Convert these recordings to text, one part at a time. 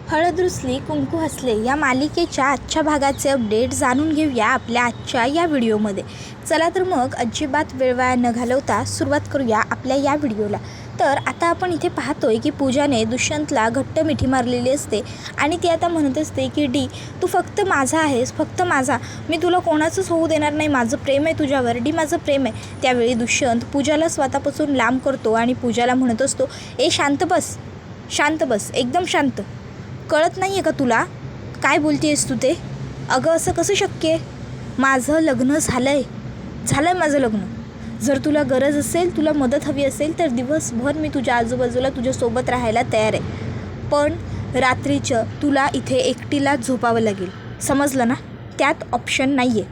हळद रुसली कुंकू हसले या मालिकेच्या आजच्या भागाचे अपडेट जाणून घेऊया आपल्या आजच्या या व्हिडिओमध्ये. चला तर मग अजिबात वेळ वाया न घालवता सुरुवात करूया आपल्या या व्हिडिओला. तर आता आपण इथे पाहतोय की पूजाने दुष्यंतला घट्ट मिठी मारलेली असते आणि ती आता म्हणत असते की डी तू फक्त माझा आहेस, फक्त माझा, मी तुला कोणाचंच होऊ देणार नाही, माझं प्रेम आहे तुझ्यावर, डी माझं प्रेम आहे. त्यावेळी दुष्यंत पूजाला स्वतःपासून लांब करतो आणि पूजाला म्हणत असतो, ए शांत बस, शांत बस, एकदम शांत. कळत नाही आहे का तुला काय बोलते आहेस तू ते? अगं असं कसं शक्य आहे? माझं लग्न झालं आहे माझं लग्न. जर तुला गरज असेल, तुला मदत हवी असेल तर दिवसभर मी तुझ्या आजूबाजूला तुझ्यासोबत राहायला तयार आहे, पण रात्रीचं तुला इथे एकटीला झोपावं लागेल, समजलं ना? त्यात ऑप्शन नाही आहे.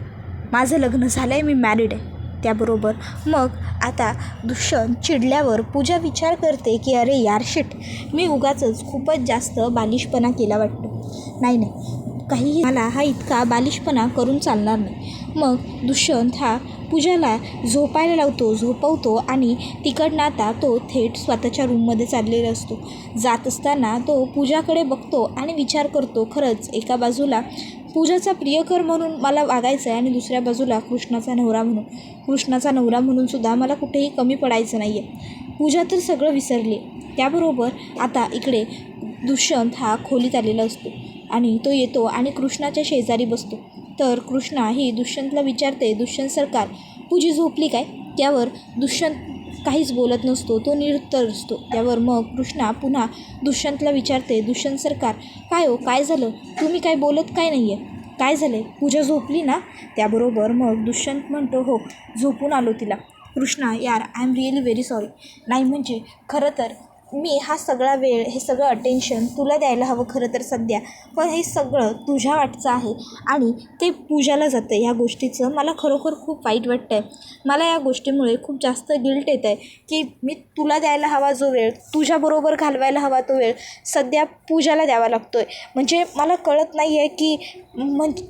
माझं लग्न झालं आहे, मी मॅरिड आहे. त्याबरोबर मग आता दुष्यंत चिडल्यावर पूजा विचार करते की अरे यार शिट, मी उगाचच खूपच जास्त बालिशपणा केला वाटतो. नाही, काही मला हा इतका बालिशपणा करून चालणार नाही. मग दुष्यंत हा पूजाला झोपायला लावतो, झोपवतो आणि तिकडनं आता तो थेट स्वतःच्या रूममध्ये चाललेला असतो. जात असताना तो पूजाकडे बघतो आणि विचार करतो, खरंच एका बाजूला पूजाचा प्रियकर म्हणून मला वागायचं आहे आणि दुसऱ्या बाजूला कृष्णाचा नवरा म्हणून सुद्धा मला कुठेही कमी पडायचं नाही आहे. पूजा तर सगळं विसरली. त्याबरोबर आता इकडे दुष्यंत हा खोलीत आलेला असतो आणि तो येतो आणि कृष्णाच्या शेजारी बसतो. तर कृष्णा ही दुष्यंतला विचारते, दुष्यंत सरकार पूजी झोपली काय? त्यावर दुष्यंत काहीच बोलत नसतो, तो निरुत्तर असतो. त्यावर मग कृष्णा पुन्हा दुष्यंतला विचारते, दुष्यंत सरकार काय हो, काय झालं? तुम्ही काय बोलत काय नाही आहे? काय झालं? पूजा झोपली ना? त्याबरोबर मग दुष्यंत म्हणतो, हो झोपून आलो तिला. कृष्णा यार I am really very sorry. नाही म्हणजे खरं तर मी हा सगळा वेळ, हे सगळं अटेन्शन तुला द्यायला हवं खरं तर सध्या, पण हे सगळं तुझ्या वाटचं आहे आणि ते पूजाला जातं. ह्या गोष्टीचं मला खरोखर खूप वाईट वाटतं आहे. मला या गोष्टीमुळे खूप जास्त गिल्ट येत आहे की मी तुला द्यायला हवा जो वेळ, तुझ्याबरोबर घालवायला हवा तो वेळ सध्या पूजाला द्यावा लागतो आहे. म्हणजे मला कळत नाही आहे की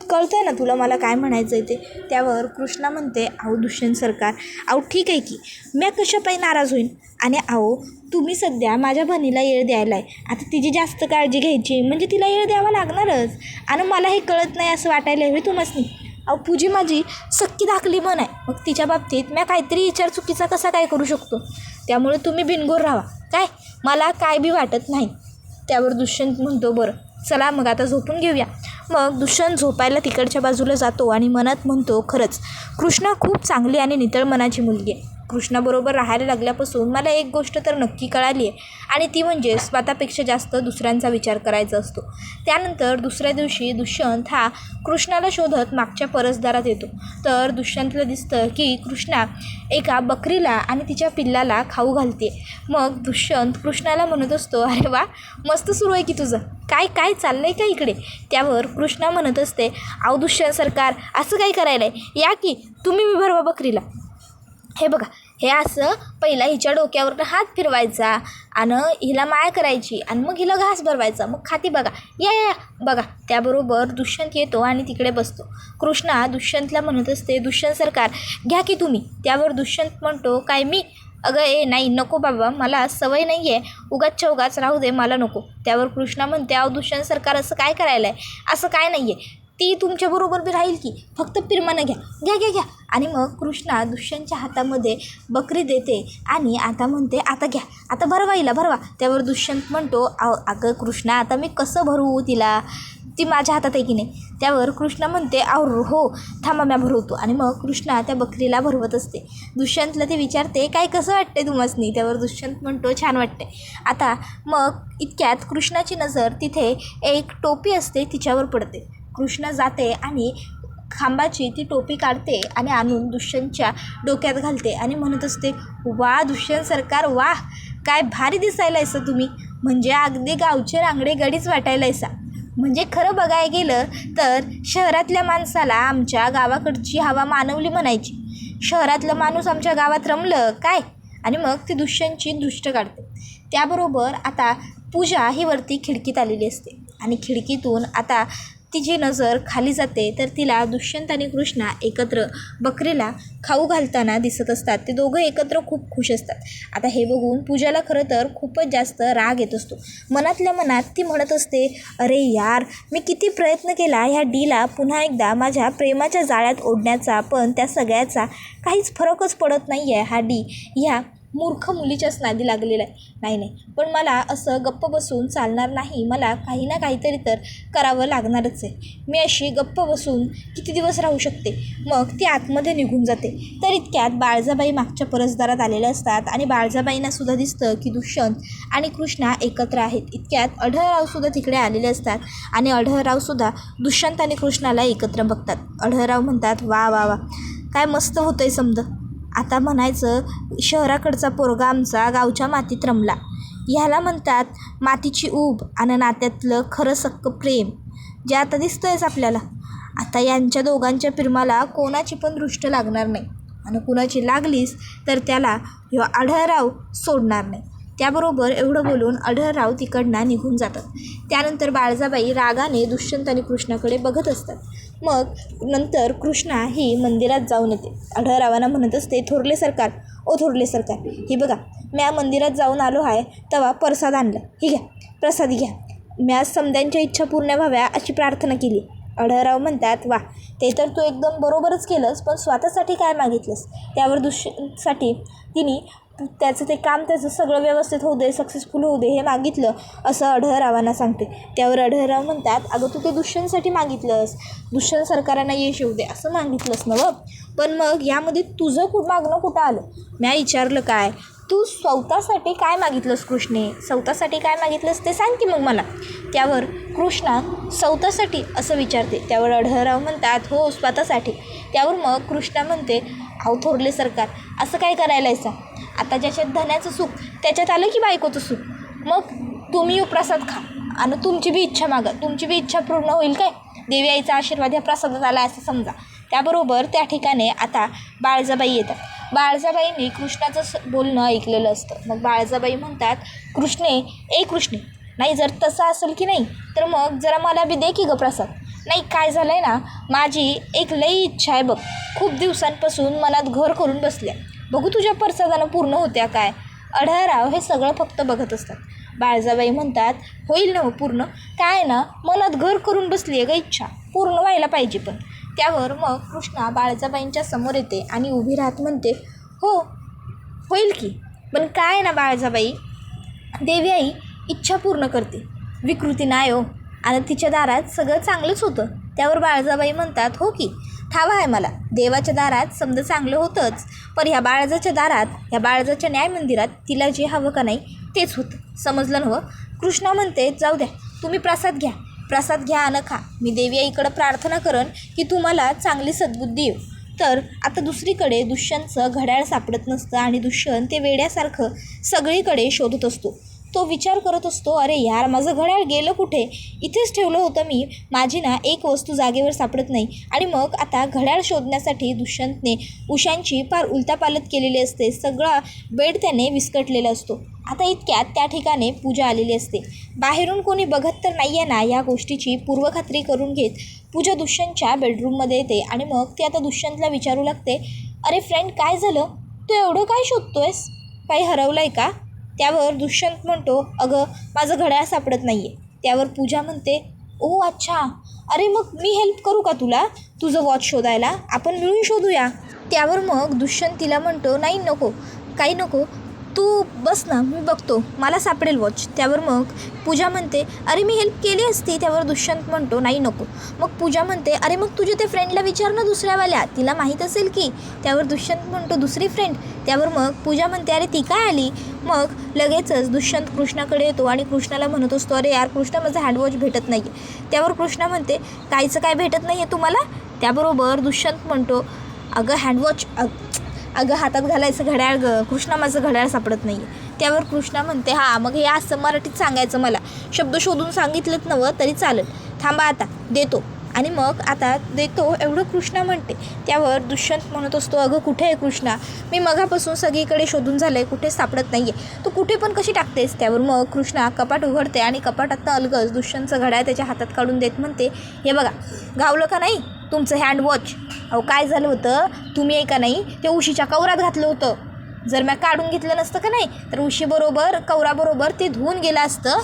कळतं आहे ना तुला मला काय म्हणायचं आहे ते? त्यावर कृष्णा म्हणते, अहो दुष्यंत सरकार, अहो ठीक आहे की मी कशा पायी नाराज होईन, आणि अहो तुम्ही सध्या माझ्या बहिणीला येळ द्यायला आहे, आता तिची जास्त काळजी घ्यायची म्हणजे तिला येळ द्यावा लागणारच. आणि मला हे कळत नाही असं वाटायला हवे तुम्हासनी. अहो पूजी माझी सक्की धाकली बन आहे, मग तिच्या बाबतीत मी काहीतरी विचार चुकीचा कसा काय करू शकतो? त्यामुळे तुम्ही बिनगोर राहा, काय मला काय बी वाटत नाही. त्यावर दुष्यंत म्हणतो, बरं चला मग आता झोपून घेऊया. मग दुष्यंत झोपायला तिकडच्या बाजूला जातो आणि मनात म्हणतो, खरंच कृष्णा खूप चांगली आणि नितळ मनाची मुलगी आहे. कृष्णाबरोबर राहायला लागल्यापासून मला एक गोष्ट तर नक्की कळाली आहे आणि ती म्हणजे स्वतःपेक्षा जास्त दुसऱ्यांचा विचार करायचा असतो. त्यानंतर दुसऱ्या दिवशी दुष्यंत हा कृष्णाला शोधत मागच्या परसदारात येतो. तर दुष्यंतला दिसतं की कृष्णा एका बकरीला आणि तिच्या पिल्लाला खाऊ घालते. मग दुष्यंत कृष्णाला म्हणत असतो, अरे वा मस्त सुरू आहे की तुझं, काय काय चाललं आहे का इकडे? त्यावर कृष्णा म्हणत असते, अहो दुष्यंत सरकार असं काय करायला आहे, या की तुम्ही मी भरवा बकरीला. हे बघा, हे असं पहिला हिच्या डोक्यावरनं हात फिरवायचा आणि हिला माया करायची आणि मग हिला घास भरवायचा, मग खाती बघा, या बघा. त्याबरोबर दुष्यंत येतो आणि तिकडे बसतो. कृष्णा दुष्यंतला म्हणत असते, दुष्यंत सरकार घ्या की तुम्ही. त्यावर दुष्यंत म्हणतो, काय मी? अगं नाही नको बाबा, मला सवय नाही आहे, उगाच राहू दे, मला नको. त्यावर कृष्णा म्हणते, अहो दुष्यंत सरकार असं काय करायला आहे? असं काय नाही आहे, ती तुमच्याबरोबर बी राहील की, फक्त पिरमानं घ्या. आणि मग कृष्णा दुष्यंतच्या हातामध्ये बकरी देते आणि आता म्हणते, आता घ्या, आता भरवा. त्यावर दुष्यंत म्हणतो, अगं कृष्णा आता मी कसं भरवू तिला, ती माझ्या हातात आहे की नाही? त्यावर कृष्णा म्हणते, अहो हो थांबा मी भरवतो. आणि मग कृष्णा त्या बकरीला भरवत असते. दुष्यंतला ते विचारते, काय कसं वाटते तुम्हासनी? त्यावर दुष्यंत म्हणतो, छान वाटते. आता मग इतक्यात कृष्णाची नजर तिथे एक टोपी असते तिच्यावर पडते. कृष्णा जाते आणि खांबाची ती टोपी काढते आणि आणून दुष्यंतच्या डोक्यात घालते आणि म्हणत असते, वा दुष्यंत सरकार वा, काय भारी दिसायला आहेसा तुम्ही, म्हणजे अगदी गावचे रांगडे गडीच वाटायला आहेसा. म्हणजे खरं बघायला गेलं तर शहरातल्या माणसाला आमच्या गावाकडची हवा मानवली म्हणायची. शहरातलं माणूस आमच्या गावात रमलं काय? आणि मग ती दुष्यंतची दृष्ट काढते. त्याबरोबर आता पूजा ही वरती खिडकीत आलेली असते आणि खिडकीतून आता तिची नजर खाली जाते तर तिला दुष्यंत आणि कृष्णा एकत्र बकरीला खाऊ घालताना दिसत असतात. ते दोघं एकत्र खूप खुश असतात. आता हे बघून पूजाला खरं तर खूपच जास्त राग येत असतो. मनातल्या मनात ती म्हणत असते, अरे यार, मी किती प्रयत्न केला ह्या डीला पुन्हा एकदा माझ्या प्रेमाच्या जाळ्यात ओढण्याचा, पण त्या सगळ्याचा काहीच फरकच पडत नाही आहे. हा डी ह्या मूर्ख मुलीच्याच नादी लागलेला आहे. नाही, पण मला असं गप्प बसून चालणार नाही. मला काही ना काहीतरी तर करावं लागणारच आहे. मी अशी गप्प बसून किती दिवस राहू शकते. मग ती आतमध्ये निघून जाते. तर इतक्यात बाळजाबाई मागच्या परसदारात आलेल्या असतात आणि बाळजाबाईंना सुद्धा दिसतं की दुष्यंत आणि कृष्णा एकत्र आहेत. इतक्यात अढळरावसुद्धा तिकडे आलेले असतात आणि अढळरावसुद्धा दुष्यंत आणि कृष्णाला एकत्र बघतात. अढळराव म्हणतात, वा वा वा, काय मस्त होतंय समजा. आता म्हणायचं शहराकडचा पोरगा आमचा गावच्या मातीत रमला. ह्याला म्हणतात मातीची ऊब आणि नात्यातलं खरं सक्क प्रेम, जे आता दिसतंयच आपल्याला. आता यांच्या दोघांच्या प्रेमाला कोणाची पण दृष्ट लागणार नाही आणि कुणाची लागलीच तर त्याला ह्यो अढळराव सोडणार नाही. त्याबरोबर एवढं बोलून अढळराव तिकडनं निघून जातात. त्यानंतर बाळजाबाई रागाने दुष्यंत आणि कृष्णाकडे बघत असतात. मग नंतर कृष्णा ही मंदिरात जाऊन येते. अढळरावांना म्हणत असते, थोरले सरकार, ओ थोरले सरकार, ही बघा, म्या मंदिरात जाऊन आलो आहे तेव्हा प्रसाद आणला, ही घ्या, प्रसाद घ्या. म्या समद्यांच्या इच्छा पूर्ण व्हाव्या अशी प्रार्थना केली. अढळराव म्हणतात, वा, ते तर तू एकदम बरोबरच केलंस, पण स्वतःसाठी काय मागितलंस? त्यावर दुष्यंतसाठी तिने त्याचं ते काम, त्याचं सगळं व्यवस्थित होऊ दे, सक्सेसफुल होऊ दे, हे मागितलं असं अढळरावांना सांगते. त्यावर अढळराव म्हणतात, अगं तू ते दुष्यंतसाठी मागितलंस, दुष्यंत सरकारांना यश येऊ दे असं मागितलंस ना व, पण मग यामध्ये तुझं मागणं कुठं आलं? म्या विचारलं काय, तू स्वतःसाठी काय मागितलंस कृष्णे? स्वतःसाठी काय मागितलंस ते सांग की मग मला. त्यावर कृष्णा स्वतःसाठी असं विचारते. त्यावर अढळराव म्हणतात, हो, स्वतःसाठी. त्यावर मग कृष्णा म्हणते, अहो थोरले सरकार, असं काय करायला आहे? आता ज्याच्यात धन्याचं सुख त्याच्यात आलं की बायकोचं सुख. मग तुम्ही प्रसाद खा आणि तुमची बी इच्छा मागा, तुमची बी इच्छा पूर्ण होईल काय? देवी आईचा आशीर्वाद ह्या प्रसादात आला असं समजा. त्याबरोबर त्या ठिकाणी आता बाळजाबाई येतात. बाळजाबाईंनी कृष्णाचं बोलणं ऐकलेलं असतं. मग बाळजाबाई म्हणतात, कृष्णे, नाही, जर तसं असेल की नाही तर मग जरा मला बी दे की गं प्रसाद. नाही, काय झालं आहे ना, माझी एक लई इच्छा आहे बघ, खूप दिवसांपासून मनात घर करून बसल्या, बघू तुझ्या प्रसादानं पूर्ण होत्या काय? अढळराव हे सगळं फक्त बघत असतात. बाळजाबाई म्हणतात, होईल ना पूर्ण, काय ना, मनात घर करून बसली आहे ग, इच्छा पूर्ण व्हायला पाहिजे. पण त्यावर मग कृष्णा बाळजाबाईंच्या समोर येते आणि उभी राहत म्हणते, हो होईल की, पण काय ना बाळजाबाई, देवी आई इच्छा पूर्ण करते, विकृती नाही हो, आणि तिच्या दारात सगळं चांगलंच होतं. त्यावर बाळजाबाई म्हणतात, हो की, ठाव आहे मला, देवाच्या दारात समजा चांगलं होतंच, पण ह्या बाळजाच्या दारात, ह्या बाळजाच्या न्याय मंदिरात तिला जे हवं का नाही तेच होतं, समजलं ना? कृष्णा म्हणते, जाऊ द्या, तुम्ही प्रसाद घ्या आणि खा. मी देवी आईकडं प्रार्थना करन की तुम्हाला चांगली सद्बुद्धी येऊ. तर आता दुसरीकडे दुष्यंतचं घड्याळ सापडत नसतं आणि दुष्यंत ते वेड्यासारखं सगळीकडे शोधत असतो. तो विचार करत असतो, अरे यार, माझं घड्याळ गेलं कुठे? इथेच ठेवलं होतं मी, माझी ना एक वस्तू जागेवर सापडत नाही. आणि मग आता घड्याळ शोधण्यासाठी दुष्यंतने उशांची फार उलतापालत केलेली असते. सगळा बेड त्याने विस्कटलेला असतो. आता इतक्यात त्या ठिकाणी पूजा आलेली असते. बाहेरून कोणी बघत तर नाही आहे ना या गोष्टीची पूर्वखात्री करून घेत पूजा दुष्यंतच्या बेडरूममध्ये येते आणि मग ती आता दुष्यंतला विचारू लागते, अरे फ्रेंड, काय झालं? तू एवढं काय शोधतोयस? काही हरवलं आहे का? त्यावर दुष्यंत म्हणतो, अगं माझं घड्याळ सापडत नाही आहे. त्यावर पूजा म्हणते, ओ अच्छा, अरे मग मी हेल्प करू का तुला तुझं वॉच शोधायला? आपण मिळून शोधूया. त्यावर मग दुष्यंत तिला म्हणतो, नाही नको, काही नको, तू बस ना, मी बघतो, मला सापडेल वॉच. त्यावर मग पूजा म्हणते, अरे मी हेल्प केली असती. त्यावर दुष्यंत म्हणतो, नाही नको. मग पूजा म्हणते, अरे मग तुझ्या ते फ्रेंडला विचार ना, दुसऱ्यावाल्या, तिला माहीत असेल की. त्यावर दुष्यंत म्हणतो, दुसरी फ्रेंड? त्यावर मग पूजा म्हणते, अरे ती काय आली? मग लगेचच दुष्यंत कृष्णाकडे येतो आणि कृष्णाला म्हणत असतो, अरे यार कृष्णा, माझं हँडवॉच भेटत नाही आहे. त्यावर कृष्णा म्हणते, कायचं काय भेटत नाही आहे तुम्हाला? त्याबरोबर दुष्यंत म्हणतो, अगं हँडवॉच, अगं हातात घालायचं घड्याळ ग कृष्णा, माझं घड्याळ सापडत नाही आहे. त्यावर कृष्णा म्हणते, हां मग हे असं मराठीत सांगायचं मला, शब्द शोधून सांगितलेत नवं तरी चालेल, थांबा आता देतो. आणि मग आता देतो एवढं कृष्णा म्हणते. त्यावर दुष्यंत म्हणत असतो, अगं कुठे आहे कृष्णा, मी मगापासून सगळीकडे शोधून झालं आहे, कुठे सापडत नाही आहे, तू कुठे पण कशी टाकतेस. त्यावर मग कृष्णा कपाट उघडते आणि कपाटातनं अलगज दुष्यंतचं घड्याळ त्याच्या हातात काढून देत म्हणते, हे बघा गावलं का नाही तुमचं हँडवॉच. अहो काय झालं होतं, तुम्ही आहे का नाही ते उशीच्या कवरात घातलं होतं. जर मी काढून घेतलं नसतं का नाही तर उशीबरोबर कवराबरोबर ते धुवून गेलं असतं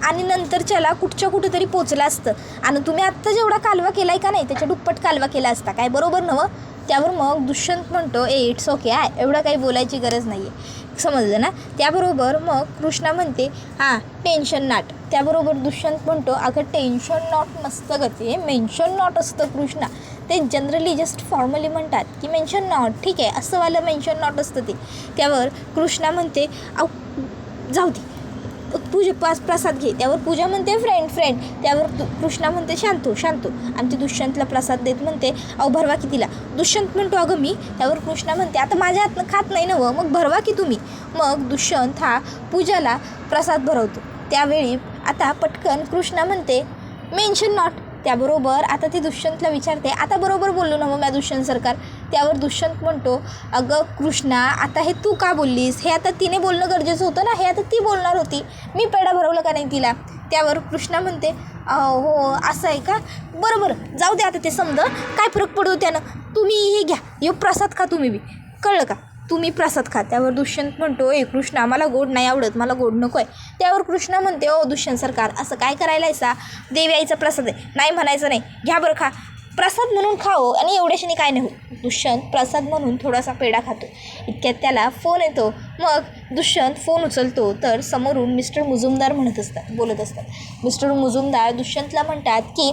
आणि नंतरच्याला कुठं तरी पोचलं असतं. आणि तुम्ही आत्ता जेवढा कालवा केला आहे का नाही त्याच्या दुप्पट कालवा केला असता, काय बरोबर नवं. त्यावर मग दुष्यंत म्हणतो, इट्स ओके आहे, एवढं काही बोलायची गरज नाही आहे, समजलं ना. त्याबरोबर मग कृष्णा म्हणते, हां टेन्शन नॉट. त्याबरोबर दुष्यंत म्हणतो, अगं टेन्शन नॉट नसतं गं, ते मेन्शन नॉट असतं कृष्णा. ते जनरली जस्ट फॉर्मली म्हणतात की मेन्शन नॉट, ठीक आहे असं वालं मेन्शन नॉट असतं ते. त्यावर कृष्णा म्हणते, जाऊ दे प्रसाद घे. त्यावर पूजा म्हणते फ्रेंड. त्यावर कृष्णा म्हणते शांतो. आणि ती दुष्यंतला प्रसाद देत म्हणते, अहो भरवा की तिला. दुष्यंत म्हणतो, अगं मी. त्यावर कृष्णा म्हणते, आता माझ्या हातनं खात नाही नवं, मग भरवा की तुम्ही. मग दुष्यंत हा पूजाला प्रसाद भरवतो. त्यावेळी आता पटकन कृष्णा म्हणते मेन्शन नॉट. त्याबरोबर आता ती दुष्यंतला विचारते, आता बरोबर बोललो ना मग मी दुष्यंत सरकार. त्यावर दुष्यंत म्हणतो, अगं कृष्णा आता हे तू का बोललीस, हे आता तिने बोलणं गरजेचं होतं ना, हे आता ती बोलणार होती, मी पेढा भरवलं का नाही तिला. त्यावर कृष्णा म्हणते, हो असं आहे का, बरोबर जाऊ दे आता ते समजा, काय फरक पडतो त्यानं, तुम्ही हे घ्या, हे प्रसाद खा तुम्ही बी, कळलं का, तुम्ही प्रसाद खा. त्यावर दुष्यंत म्हणतो, कृष्णा मला गोड नाही आवडत, मला गोड नको आहे. त्यावर कृष्णा म्हणते, दुष्यंत सरकार असं काय करायला आहेसा, देवी आईचा प्रसाद आहे, नाही म्हणायचं नाही, घ्या बरं खा, प्रसाद म्हणून खाओ आणि एवढ्याशाने काय नाही हो. दुष्यंत प्रसाद म्हणून थोडासा पेढा खातो. इतक्यात त्याला फोन येतो. मग दुष्यंत फोन उचलतो तर समोरून मिस्टर मुजुमदार बोलत असतात. मिस्टर मुजुमदार दुष्यंतला म्हणतात की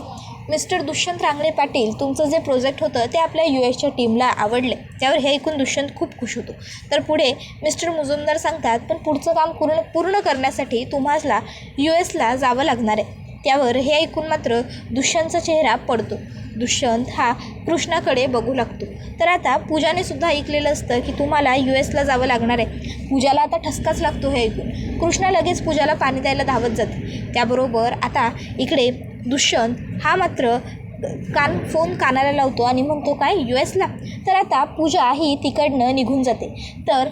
मिस्टर दुष्यंत रांगडे पाटील, तुमचं जे प्रोजेक्ट होतं ते आपल्या US टीमला आवडले. त्यावर हे ऐकून दुष्यंत खूप खुश होतो. तर पुढे मिस्टर मुजुमदार सांगतात, पण पुढचं काम पूर्ण करण्यासाठी तुम्हाला US जावं लागणार आहे. त्यावर हे ऐकून मात्र दुष्यंतचा चेहरा पडतो. दुष्यंत हा कृष्णाकडे बघू लागतो. तर आता पूजाने सुद्धा ऐकलेलं असतं की तुम्हाला US जावं लागणार आहे. पूजाला आता ठसकाच लागतो हे ऐकून. कृष्णा लगेच पूजाला पाणी द्यायला धावत जाते. त्याबरोबर आता इकडे दुष्यंत हा मात्र फोन कानाला लावतो आणि म्हणतो, काय US तर आता पूजा ही तिकडनं निघून जाते. तर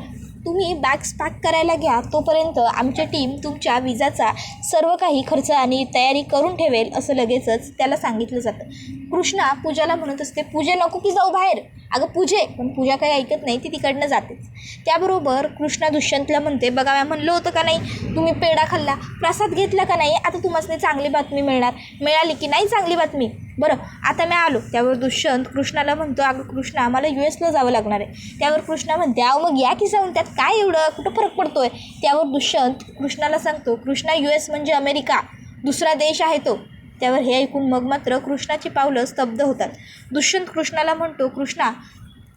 तुम्ही बॅग्स पॅक करायला घ्या, तोपर्यंत आमची टीम तुमच्या विजाचा सर्व काही खर्च आणि तयारी करून ठेवेल, असं लगेचच त्याला सांगितलं जातं. कृष्णा पूजाला म्हणत असते, पूजे नको की जाऊ बाहेर, अगं पूजे. पण पूजा काही ऐकत नाही, ती तिकडनं जातेच. त्याबरोबर कृष्णा दुष्यंतला म्हणते, बघा मी म्हणलं होतं का नाही, तुम्ही पेढा खाल्ला, प्रसाद घेतला का नाही, आता तुम्हाला चांगली बातमी मिळाली की नाही चांगली बातमी, बरं आता मी आलो. त्यावर दुष्यंत कृष्णाला म्हणतो, अगं कृष्णा आम्हाला US जावं लागणार आहे. त्यावर कृष्णा म्हणते, मग या की जाऊन, त्यात काय एवढं कुठं फरक पडतोय. त्यावर दुष्यंत कृष्णाला सांगतो, कृष्णा US म्हणजे अमेरिका, दुसरा देश आहे तो. त्यावर हे ऐकून मग मात्र कृष्णाची पावलं स्तब्ध होतात. दुष्यंत कृष्णाला म्हणतो, कृष्णा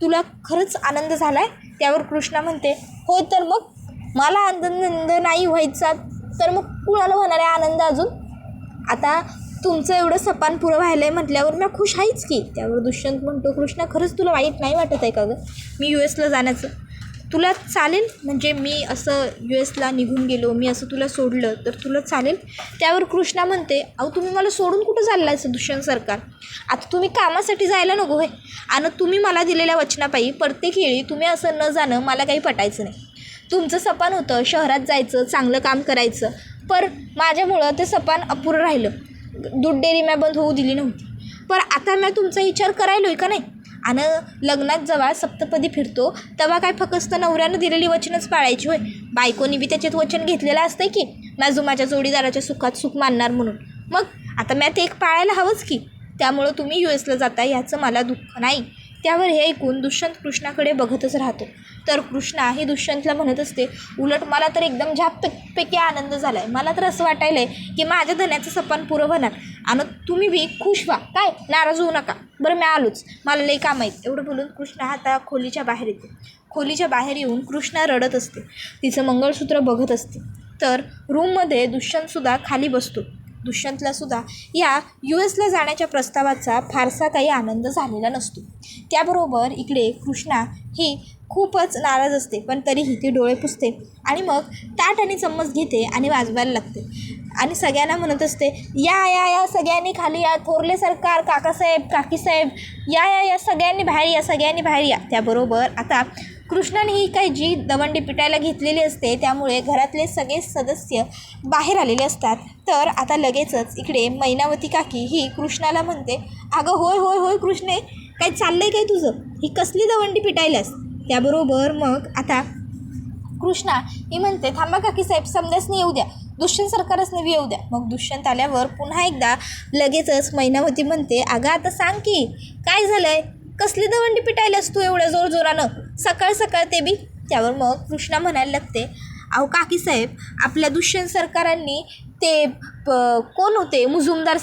तुला खरंच आनंद झाला आहे. त्यावर कृष्णा म्हणते, होय तर मग मला आनंद नाही व्हायचा तर मग कुणाला होणार आहे आनंद अजून. आता तुमचं एवढं सपान पुरं व्हायलं आहे म्हटल्यावर मी खुश आहेच की. त्यावर दुष्यंत म्हणतो, कृष्णा खरंच तुला वाईट नाही वाटत आहे का गं मी US जाण्याचं, तुला चालेल म्हणजे मी असं US निघून गेलो, मी असं तुला सोडलं तर तुला चालेल. त्यावर कृष्णा म्हणते, तुम्ही मला सोडून कुठं चालला आहे दुष्यंत सरकार, आता तुम्ही कामासाठी जायला नको होय, आणि तुम्ही मला दिलेल्या वचनापायी प्रत्येक वेळी तुम्ही असं न जाणं मला काही पटायचं नाही. तुमचं सपान होतं शहरात जायचं, चांगलं काम करायचं, पर माझ्यामुळं ते सपान अपुरं राहिलं. दूध डेअरी मी बंद होऊ दिली नव्हती, पण आता मी तुमचा विचार करायलो का नाही. आणि लग्नात जेव्हा सप्तपदी फिरतो तेव्हा काय फक्त नवऱ्यानं दिलेली वचनच पाळायची होय, बायकोनी बी त्याच्यात वचन घेतलेलं असतं की माझ्या जोडीदाराच्या सुखात सुख मानणार म्हणून. मग आता मी ते एक पाळायला हवंच की, त्यामुळं तुम्ही US जाता ह्याचं मला दुःख नाही. त्यावर हे ऐकून दुष्यंत कृष्णाकडे बघतच राहतो. तर कृष्णा ही दुष्यंतला म्हणत असते, उलट मला तर एकदम झ्यापैकी आनंद झाला आहे, मला तर असं वाटायलं आहे की माझ्या धन्याचं सपान पुरं होणार आणि तुम्ही बी खुश व्हा, काय नाराज होऊ नका, बरं मी आलोच, मला लई काम आहेत. एवढं बोलून कृष्णा आता खोलीच्या बाहेर येते. खोलीच्या बाहेर येऊन कृष्णा रडत असते, तिचं मंगळसूत्र बघत असते. तर रूममध्ये दुष्यंतसुद्धा खाली बसतो. दुष्यंतला सुद्धा या US ला जाण्याच्या प्रस्तावाचा फारसा काही आनंद झालेला नसतो. त्याबरोबर इकडे कृष्णा ही खूपच नाराज असते, पण तरीही ती डोळे पुसते आणि मग ताट आणि चम्मच घेते आणि वाजवायला लागते आणि सगळ्यांना म्हणत असते, या या या सगळ्यांनी खाली या, थोरले सरकार, काकासाहेब, काकीसाहेब, या या या सगळ्यांनी बाहेर या, सगळ्यांनी बाहेर या. त्याबरोबर आता कृष्णाने ही काही जी दवंडी पिटायला घेतलेली असते त्यामुळे घरातले सगळे सदस्य बाहेर आलेले असतात. तर आता लगेचच इकडे मैनावती काकी ही कृष्णाला म्हणते, अगं होय होय होय कृष्णे, काय चाललंय काय तुझं, ही कसली दवंडी पिटायलास. त्याबरोबर मग आता कृष्णा ही म्हणते, थांबा काकीसाहेब, समजासनी येऊ द्या, दुष्यंत सरकारसने येऊ द्या. मग दुष्यंत आल्यावर पुन्हा एकदा लगेचच मैनावती म्हणते, अगं आता सांग की काय झालंय, कसली दवंडी पिटायलास तू एवढ्या जोरजोरानं, सकाळ सकाळ ते बी. त्यावर मग कृष्णा म्हणायला लागते, अहो काकीसाहेब, आपल्या दुष्यंत सरकारांनी ते कोण होते, मुजुमदार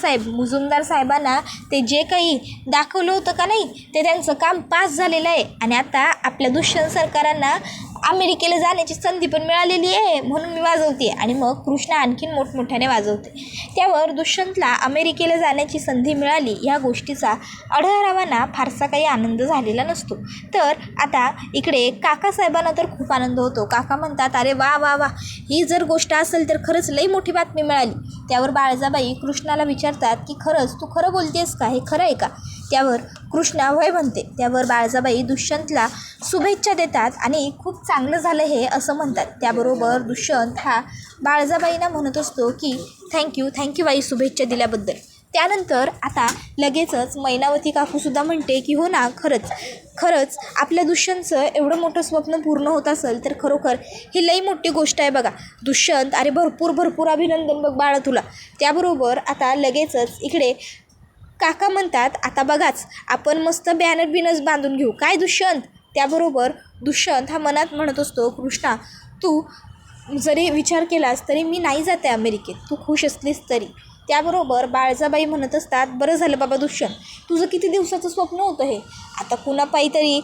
साहेबांना ते जे काही दाखवलं होतं का नाही, ते त्यांचं काम पास झालेलं आहे आणि आता आपल्या दुष्यंत सरकारांना अमेरिकेला जाण्याची संधी पण मिळालेली आहे, म्हणून मी वाजवते. आणि मग कृष्णा आणखीन मोठमोठ्याने वाजवते. त्यावर दुष्यंतला अमेरिकेला जाण्याची संधी मिळाली या गोष्टीचा आढळरावांना फारसा काही आनंद झालेला नसतो. तर आता इकडे काकासाहेबांना तर खूप आनंद होतो. काका म्हणतात, अरे वा वा वा, ही जर गोष्ट असेल तर खरंच लई मोठी बातमी मिळाली. त्यावर बाळजाबाई कृष्णाला विचारतात की खरंच तू खरं बोलतेस का, हे खरं आहे का. त्यावर कृष्णा होय म्हणते. त्यावर बाळजाबाई दुष्यंतला शुभेच्छा देतात आणि खूप चांगलं झालं हे असं म्हणतात. त्याबरोबर दुष्यंत हा बाळजाबाईंना म्हणत असतो की थँक्यू बाई शुभेच्छा दिल्याबद्दल. त्यानंतर आता लगेचच मैनावती काकूसुद्धा म्हणते की हो ना, खरंच आपल्या दुष्यंतचं एवढं मोठं स्वप्न पूर्ण होत असेल तर खरोखर ही लई मोठी गोष्ट आहे बघा दुष्यंत. अरे भरपूर अभिनंदन बघ बाळा तुला. त्याबरोबर आता लगेचच इकडे काका म्हणतात, आता बघाच आपण मस्त बॅनर बांधून घेऊ काय दुष्यंत. त्याबरोबर दुष्यंत हा मनात म्हणत असतो, कृष्णा तू जरी विचार केलास तरी मी नाही जाते अमेरिकेत, तू खुश असलीस तरी. त्याबरोबर बाळजाबाई म्हणत असतात, बरं झालं बाबा दुष्यंत, तुझं किती दिवसाचं स्वप्न होतं हे, आता कुणापायी तरी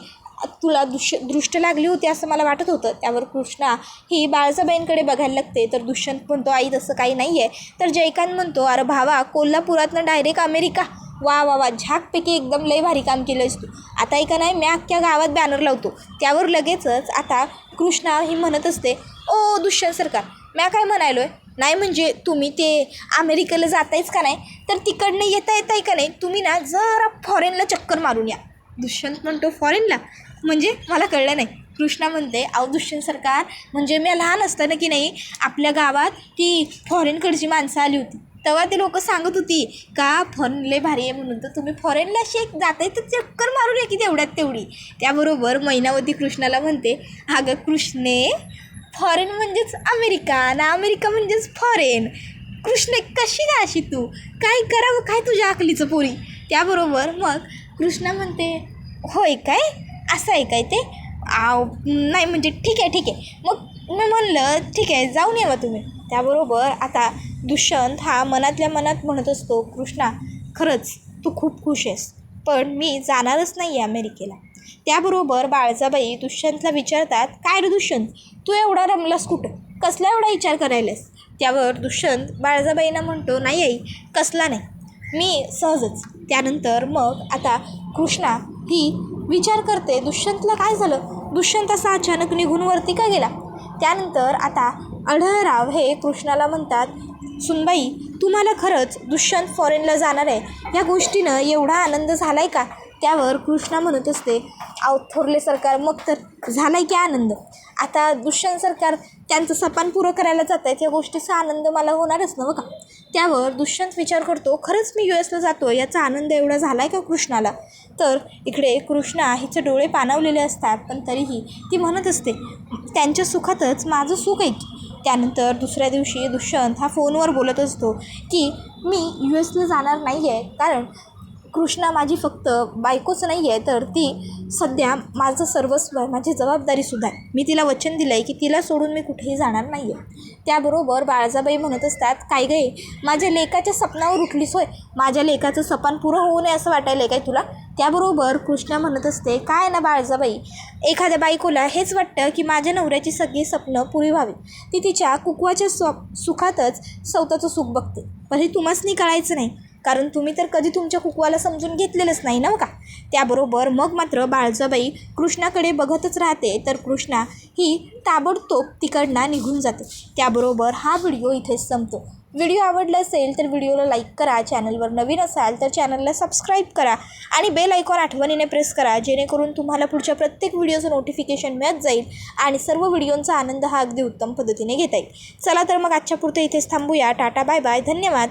तुला दृष्ट लागली होती असं मला वाटत होतं. त्यावर कृष्णा ही बाळजाबाईंकडे बघायला लागते. तर दुष्यंत म्हणतो, आई तसं काही नाही आहे. तर जयकांत म्हणतो, अरे भावा, कोल्हापुरातनं डायरेक्ट अमेरिका, वा वा वा, झाकपैकी एकदम लई भारी काम केलं आहेस तू. आता ऐका नाही, मी अख्ख्या गावात बॅनर लावतो. त्यावर लगेचच आता कृष्णा ही म्हणत असते, ओ दुष्यंत सरकार, म्या काय म्हणालो आहे, नाही म्हणजे तुम्ही ते अमेरिकेला जातायच का नाही, तर तिकडनं येता का नाही तुम्ही ना जरा फॉरेनला चक्कर मारून या. दुष्यंत म्हणतो, फॉरेनला म्हणजे मला कळलं नाही. कृष्णा म्हणते, अहो दुष्यंत सरकार, म्हणजे मी लहान असताना की नाही आपल्या गावात ती फॉरेनकडची माणसं आली होती, तेव्हा ते लोक सांगत होती का फॉरेन लय भारी आहे म्हणून, तर तुम्ही फॉरेनला जाताय तर चक्कर मारून या की तेवढ्यात तेवढी. त्याबरोबर मैनावती कृष्णाला म्हणते, अगं कृष्णे, फॉरेन म्हणजेच अमेरिका ना, अमेरिका म्हणजेच फॉरेन. कृष्णे कशी ना अशी तू, काय करावं काय तुझ्या अकलीचं पोरी. त्याबरोबर मग कृष्णा म्हणते, होय काय, असं आहे काय ते, नाही म्हणजे ठीक आहे. मग मी म्हणलं ठीक आहे, जाऊन यावं तुम्ही. त्याबरोबर आता दुष्यंत हा मनातल्या मनात म्हणत असतो, कृष्णा खरंच तू खूप खुश आहेस, पण मी जाणारच नाही आहे अमेरिकेला. त्याबरोबर बाळजाबाई दुष्यंतला विचारतात, काय रे दुष्यंत, तू एवढा रमलास कुठं, कसला एवढा विचार करायलास. त्यावर दुष्यंत बाळजाबाईंना म्हणतो, नाही आई, कसला नाही, मी सहजच. त्यानंतर मग आता कृष्णा ही विचार करते, दुष्यंतला काय झालं, दुष्यंत असा अचानक निघून वरती का गेला. त्यानंतर आता आढळराव हे कृष्णाला म्हणतात, सुनबाई, तुम्हाला खरंच दुष्यंत फॉरेनला जाणार आहे या गोष्टीनं एवढा आनंद झाला आहे का. त्यावर कृष्णा म्हणत असते, अहो थोरले सरकार, मग तर झाला आहे की आनंद, आता दुष्यंत सरकार त्यांचं सपान पुरं करायला जात आहेत, या गोष्टीचा आनंद मला होणारच ना बघा. त्यावर दुष्यंत विचार करतो, खरंच मी US ला जातो याचा आनंद एवढा झाला आहे का कृष्णाला. तर इकडे कृष्णा हिचे डोळे पाणावलेले असतात, पण तरीही ती म्हणत असते, त्यांच्या सुखातच माझं सुख आहे की. त्यानंतर दुसऱ्या दिवशी दुष्यंत हा फोनवर बोलत असतो की मी US ला जाणार नाही आहे, कारण कृष्णा माझी फक्त बायकोच नाही आहे, तर ती सध्या माझं सर्वस्व आहे, माझी जबाबदारीसुद्धा आहे. मी तिला वचन दिलं आहे की तिला सोडून मी कुठेही जाणार नाही आहे. त्याबरोबर बाळजाबाई म्हणत असतात, काय गं माझ्या लेकाच्या स्वप्नावर उठलीस होय, माझ्या लेकाचं सपन पुरं होऊ नये असं वाटायलं काय तुला? त्याबरोबर कृष्णा म्हणत असते, काय ना बाळजाबाई, एखाद्या बायकोला हेच वाटतं की माझ्या नवऱ्याची सगळी स्वप्नं पुरी व्हावी. ती तिच्या कुकवाच्या सुखातच स्वतःचं सुख बघते. पण हे तुम्हासनी कळायचं नाही, कारण तुम्ही तर कधी तुमच्या कुकवाला समजून घेतलेलंच नाही ना. का त्याबरोबर मग मात्र बाळजाबाई कृष्णाकडे बघतच राहते, तर कृष्णा ही ताबडतोब तिकडनं निघून जाते. त्याबरोबर हा व्हिडिओ इथेच संपतो. व्हिडिओ आवडला असेल तर व्हिडिओला लाईक करा, चॅनलवर नवीन असाल तर चॅनलला सबस्क्राईब करा आणि बेल आयकॉन आठवणीने प्रेस करा, जेणेकरून तुम्हाला पुढच्या प्रत्येक व्हिडिओचं नोटिफिकेशन मिळत जाईल आणि सर्व व्हिडिओंचा आनंद हा अगदी उत्तम पद्धतीने घेता येईल. चला तर मग आजच्या पुरते इथेच थांबूया. टाटा, बाय बाय, धन्यवाद.